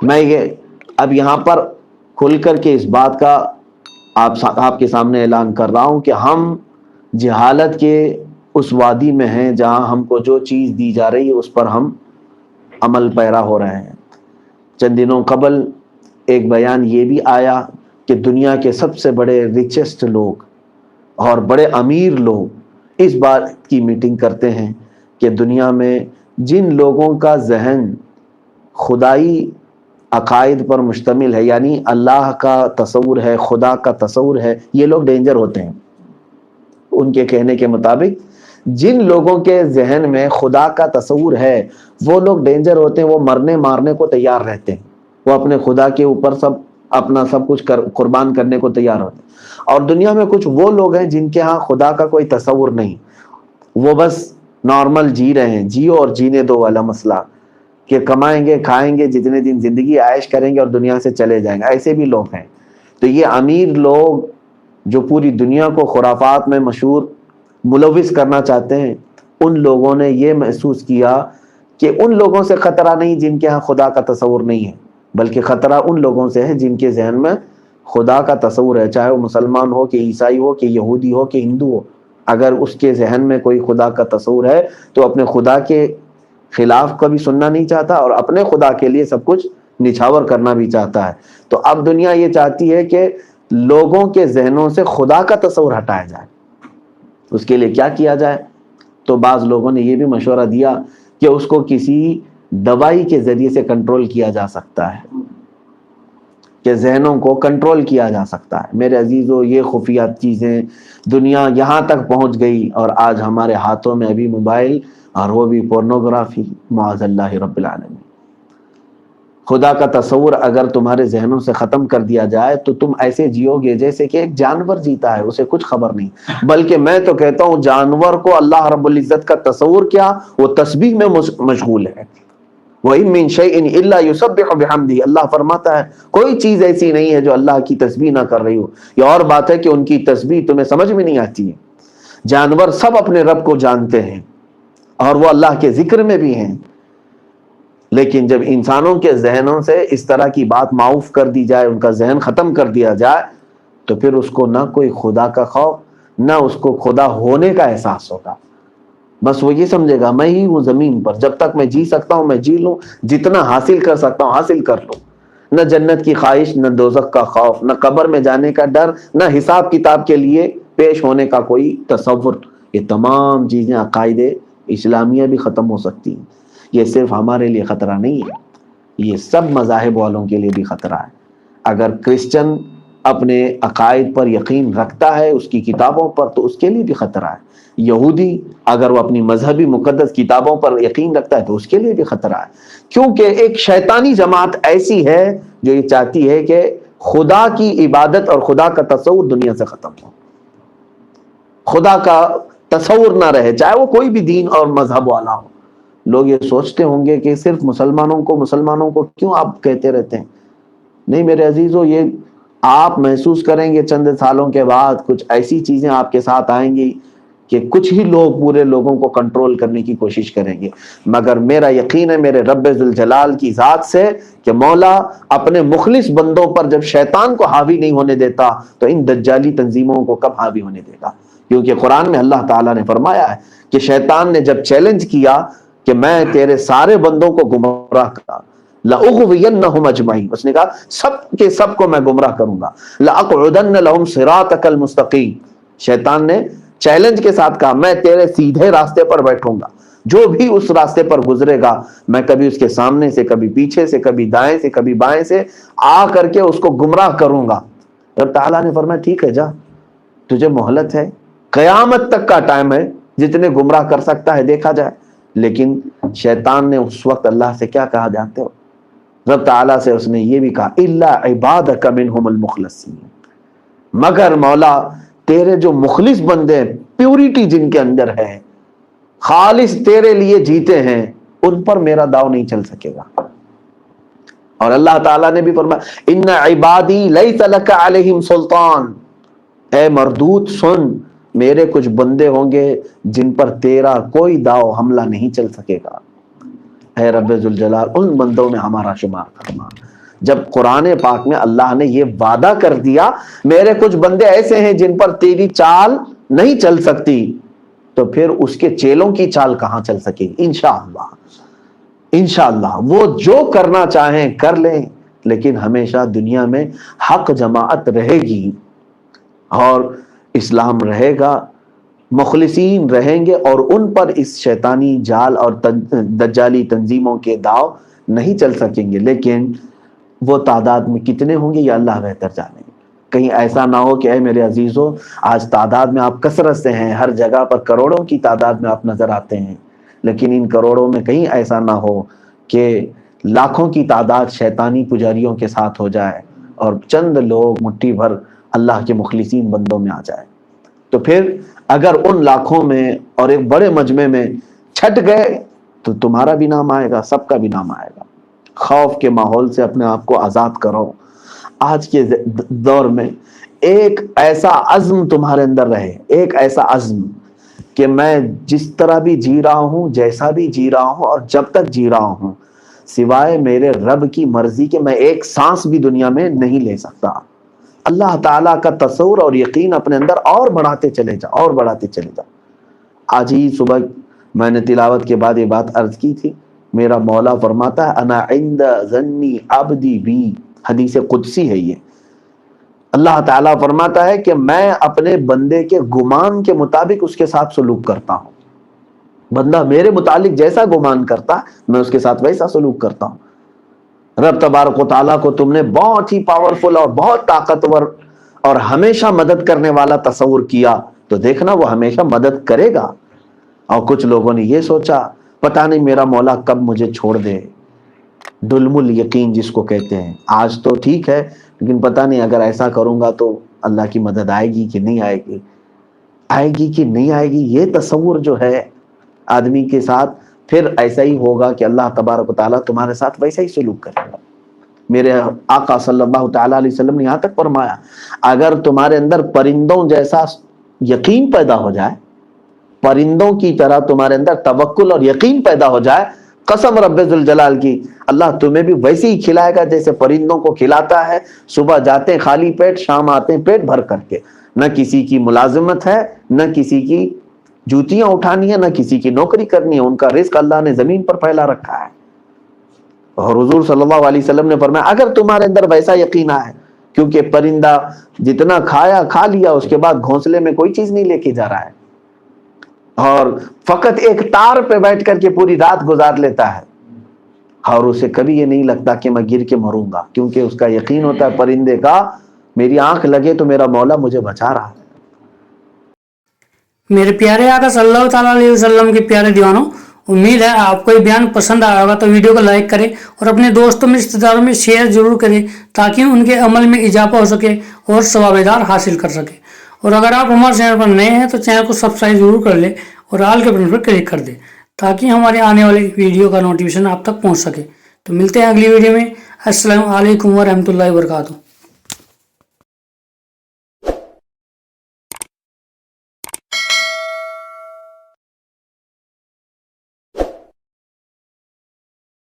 میں یہ اب یہاں پر کھل کر کے اس بات کا آپ کے سامنے اعلان کر رہا ہوں کہ ہم جہالت کے اس وادی میں ہیں جہاں ہم کو جو چیز دی جا رہی ہے اس پر ہم عمل پیرا ہو رہے ہیں۔ چند دنوں قبل ایک بیان یہ بھی آیا کہ دنیا کے سب سے بڑے ریچسٹ لوگ اور بڑے امیر لوگ اس بات کی میٹنگ کرتے ہیں کہ دنیا میں جن لوگوں کا ذہن خدائی عقائد پر مشتمل ہے، یعنی اللہ کا تصور ہے، خدا کا تصور ہے، یہ لوگ ڈینجر ہوتے ہیں۔ ان کے کہنے کے مطابق جن لوگوں کے ذہن میں خدا کا تصور ہے وہ لوگ ڈینجر ہوتے ہیں، وہ مرنے مارنے کو تیار رہتے ہیں، وہ اپنے خدا کے اوپر اپنا سب کچھ قربان کرنے کو تیار ہوتے ہیں۔ اور دنیا میں کچھ وہ لوگ ہیں جن کے ہاں خدا کا کوئی تصور نہیں، وہ بس نارمل جی رہے ہیں، جیو اور جینے دو والا مسئلہ، کہ کمائیں گے کھائیں گے جتنے دن زندگی عائش کریں گے اور دنیا سے چلے جائیں گے، ایسے بھی لوگ ہیں۔ تو یہ امیر لوگ جو پوری دنیا کو خرافات میں مشہور ملوث کرنا چاہتے ہیں، ان لوگوں نے یہ محسوس کیا کہ ان لوگوں سے خطرہ نہیں جن کے ہاں خدا کا تصور نہیں ہے، بلکہ خطرہ ان لوگوں سے ہے جن کے ذہن میں خدا کا تصور ہے، چاہے وہ مسلمان ہو کہ عیسائی ہو کہ یہودی ہو کہ ہندو ہو۔ اگر اس کے ذہن میں کوئی خدا کا تصور ہے تو اپنے خدا کے خلاف کبھی سننا نہیں چاہتا اور اپنے خدا کے لیے سب کچھ نچھاور کرنا بھی چاہتا ہے۔ تو اب دنیا یہ چاہتی ہے کہ لوگوں کے ذہنوں سے خدا کا تصور ہٹایا جائے۔ اس کے لیے کیا کیا جائے؟ تو بعض لوگوں نے یہ بھی مشورہ دیا کہ اس کو کسی دوائی کے ذریعے سے کنٹرول کیا جا سکتا ہے، کہ ذہنوں کو کنٹرول کیا جا سکتا ہے۔ میرے عزیزو، یہ خفیات چیزیں دنیا یہاں تک پہنچ گئی، اور آج ہمارے ہاتھوں میں ابھی موبائل، اور وہ بھی پورنوگرافی، معاذ اللہ رب العالمین۔ خدا کا تصور اگر تمہارے ذہنوں سے ختم کر دیا جائے تو تم ایسے جیو گے جیسے کہ ایک جانور جیتا ہے، اسے کچھ خبر نہیں۔ بلکہ میں تو کہتا ہوں جانور کو اللہ رب العزت کا تصور کیا، وہ تسبیح میں مشغول ہے۔ وَإِن مِّن شَيْءٍ إِلَّا يُسَبِّحُ بِحَمْدِهِ، اللہ فرماتا ہے کوئی چیز ایسی نہیں ہے جو اللہ کی تسبیح نہ کر رہی ہو۔ یہ اور بات ہے کہ ان کی تسبیح تمہیں سمجھ میں نہیں آتی ہے۔ جانور سب اپنے رب کو جانتے ہیں اور وہ اللہ کے ذکر میں بھی ہیں، لیکن جب انسانوں کے ذہنوں سے اس طرح کی بات معاف کر دی جائے، ان کا ذہن ختم کر دیا جائے، تو پھر اس کو نہ کوئی خدا کا خوف، نہ اس کو خدا ہونے کا احساس ہوگا۔ بس وہ یہ سمجھے گا میں ہی ہوں زمین پر، جب تک میں جی سکتا ہوں میں جی لوں، جتنا حاصل کر سکتا ہوں حاصل کر لوں۔ نہ جنت کی خواہش، نہ دوزخ کا خوف، نہ قبر میں جانے کا ڈر، نہ حساب کتاب کے لیے پیش ہونے کا کوئی تصور۔ یہ تمام چیزیں عقائد اسلامیہ بھی ختم ہو سکتی ہیں۔ یہ صرف ہمارے لیے خطرہ نہیں ہے، یہ سب مذاہب والوں کے لیے بھی خطرہ ہے۔ اگر کرسچن اپنے عقائد پر یقین رکھتا ہے، اس کی کتابوں پر، تو اس کے لیے بھی خطرہ ہے۔ یہودی اگر وہ اپنی مذہبی مقدس کتابوں پر یقین رکھتا ہے تو اس کے لیے بھی خطرہ ہے، کیونکہ ایک شیطانی جماعت ایسی ہے جو یہ چاہتی ہے کہ خدا کی عبادت اور خدا کا تصور دنیا سے ختم ہو، خدا کا تصور نہ رہے، چاہے وہ کوئی بھی دین اور مذہب والا ہو۔ لوگ یہ سوچتے ہوں گے کہ صرف مسلمانوں کو کیوں آپ کہتے رہتے ہیں؟ نہیں میرے عزیزو، یہ آپ محسوس کریں گے چند سالوں کے بعد کچھ ایسی چیزیں آپ کے ساتھ آئیں گی کہ کچھ ہی لوگ پورے لوگوں کو کنٹرول کرنے کی کوشش کریں گے۔ مگر میرا یقین ہے میرے رب ذوالجلال کی ذات سے کہ مولا اپنے مخلص بندوں پر جب شیطان کو حاوی نہیں ہونے دیتا تو ان دجالی تنظیموں کو کب حاوی ہونے دے گا؟ کیونکہ قرآن میں اللہ تعالیٰ نے فرمایا ہے کہ شیطان نے جب چیلنج کیا کہ میں تیرے سارے بندوں کو گمراہ کرا، لَأُغْوِيَنَّهُمْ أَجْمَعِينَ، اس نے کہا سب کے سب کو میں گمراہ کروں گا، لَأَقْعُدَنَّ لَهُمْ صِرَاطَكَ الْمُسْتَقِيمَ، شیطان نے چیلنج کے ساتھ کہا میں تیرے سیدھے راستے پر بیٹھوں گا، جو بھی اس راستے پر گزرے گا میں کبھی اس کے سامنے سے، کبھی پیچھے سے، کبھی دائیں سے، کبھی بائیں سے آ کر کے اس کو گمراہ کروں گا۔ رب تعالیٰ نے فرمایا ٹھیک ہے جا، تجھے مہلت ہے، قیامت تک کا ٹائم ہے، جتنے گمراہ کر سکتا ہے دیکھا جائے۔ لیکن شیطان نے اس وقت اللہ سے کیا کہا جانتے ہو؟ رب تعالیٰ سے اس نے یہ بھی کہا اِلَّا عِبَادَكَ مِنْهُمُ الْمُخْلَصِينَ، مگر مولا تیرے جو مخلص بندے، پیوریٹی جن کے اندر ہے، خالص تیرے لیے جیتے ہیں، ان پر میرا داؤ نہیں چل سکے گا۔ اور اللہ تعالیٰ نے بھی فرمایا اِنَّ عِبَادِي لَيْسَ لَكَ عَلَيْهِمْ سُلْطَانٌ، اے مردود سن، میرے کچھ بندے ہوں گے جن پر تیرا کوئی داؤ حملہ نہیں چل سکے گا۔ اے رب ذوالجلال ان بندوں میں ہمارا شمار فرما۔ جب قرآن پاک میں اللہ نے یہ وعدہ کر دیا میرے کچھ بندے ایسے ہیں جن پر تیری چال نہیں چل سکتی، تو پھر اس کے چیلوں کی چال کہاں چل سکے گی؟ انشاءاللہ انشاءاللہ وہ جو کرنا چاہیں کر لیں، لیکن ہمیشہ دنیا میں حق جماعت رہے گی اور اسلام رہے گا، مخلصین رہیں گے، اور ان پر اس شیطانی جال اور دجالی تنظیموں کے داؤ نہیں چل سکیں گے۔ لیکن وہ تعداد میں کتنے ہوں گے یہ اللہ بہتر جانے۔ کہیں ایسا نہ ہو کہ اے میرے عزیزوں آج تعداد میں آپ کثرت سے ہیں، ہر جگہ پر کروڑوں کی تعداد میں آپ نظر آتے ہیں، لیکن ان کروڑوں میں کہیں ایسا نہ ہو کہ لاکھوں کی تعداد شیطانی پجاریوں کے ساتھ ہو جائے اور چند لوگ مٹھی بھر اللہ کے مخلصین بندوں میں آ جائے۔ تو پھر اگر ان لاکھوں میں اور ایک بڑے مجمع میں چھٹ گئے تو تمہارا بھی نام آئے گا، سب کا بھی نام آئے گا۔ خوف کے ماحول سے اپنے آپ کو آزاد کرو۔ آج کے دور میں ایک ایسا عزم تمہارے اندر رہے، ایک ایسا عزم کہ میں جس طرح بھی جی رہا ہوں، جیسا بھی جی رہا ہوں اور جب تک جی رہا ہوں، سوائے میرے رب کی مرضی کے میں ایک سانس بھی دنیا میں نہیں لے سکتا۔ اللہ تعالیٰ کا تصور اور یقین اپنے اندر اور بڑھاتے چلے جاؤ، اور بڑھاتے چلے جاؤ۔ آج ہی صبح میں نے تلاوت کے بعد یہ بات عرض کی تھی، میرا مولا فرماتا ہے انا عند ظنی عبدی بی، حدیث قدسی ہے یہ۔ اللہ تعالیٰ فرماتا ہے کہ میں اپنے بندے کے گمان کے مطابق اس کے ساتھ سلوک کرتا ہوں۔ بندہ میرے متعلق جیسا گمان کرتا میں اس کے ساتھ ویسا سلوک کرتا ہوں۔ رب تبارک و تعالیٰ کو تم نے بہت ہی پاورفل اور بہت طاقتور اور ہمیشہ مدد کرنے والا تصور کیا، تو دیکھنا وہ ہمیشہ مدد کرے گا۔ اور کچھ لوگوں نے یہ سوچا پتہ نہیں میرا مولا کب مجھے چھوڑ دے، دلم الیقین جس کو کہتے ہیں، آج تو ٹھیک ہے لیکن پتہ نہیں اگر ایسا کروں گا تو اللہ کی مدد آئے گی کہ نہیں آئے گی، آئے گی کہ نہیں آئے گی، یہ تصور جو ہے آدمی کے ساتھ پھر ایسا ہی ہوگا کہ اللہ تبارک و تعالیٰ تمہارے ساتھ ویسا ہی سلوک کرے گا۔ میرے آقا صلی اللہ تعالیٰ علیہ وسلم نے یہاں تک فرمایا اگر تمہارے اندر پرندوں جیسا یقین پیدا ہو جائے، پرندوں کی طرح تمہارے اندر توکل اور یقین پیدا ہو جائے، قسم رب ذوالجلال کی اللہ تمہیں بھی ویسے ہی کھلائے گا جیسے پرندوں کو کھلاتا ہے، صبح جاتے ہیں خالی پیٹ، شام آتے ہیں پیٹ بھر کر کے۔ نہ کسی کی ملازمت ہے، نہ کسی کی جوتیاں اٹھانی ہے، نہ کسی کی نوکری کرنی ہے، ان کا رزق اللہ نے زمین پر پھیلا رکھا ہے۔ اور حضور صلی اللہ علیہ وسلم نے فرمایا اگر تمہارے اندر ویسا یقین ہے، کیونکہ پرندہ جتنا کھایا کھا لیا اس کے بعد گھونسلے میں کوئی چیز نہیں لے کے جا رہا ہے، اور فقط ایک تار پہ بیٹھ کر کے پوری رات گزار لیتا ہے، اور اسے کبھی یہ نہیں لگتا کہ میں گر کے مروں گا، کیونکہ اس کا یقین ہوتا ہے پرندے کا میری آنکھ لگے تو میرا مولا مجھے بچا رہا ہے۔ میرے پیارے آقا صلی اللہ تعالیٰ علیہ وسلم کے پیارے دیوانوں، امید ہے آپ کو یہ بیان پسند آیا ہوگا، تو ویڈیو کو لائک کریں اور اپنے دوستوں میں رشتہ داروں میں شیئر ضرور کریں تاکہ ان کے عمل میں اضافہ ہو سکے اور ثواب دار حاصل کر سکے۔ اور اگر آپ ہمارے چینل پر نئے ہیں تو چینل کو سبسکرائب ضرور کر لیں اور آل کے بٹن پر کلک کر دیں تاکہ ہمارے آنے والی ویڈیو کا نوٹیفیکیشن آپ تک پہنچ سکے۔ تو ملتے ہیں اگلی ویڈیو میں۔ السلام علیکم ورحمۃ اللہ وبرکاتہ۔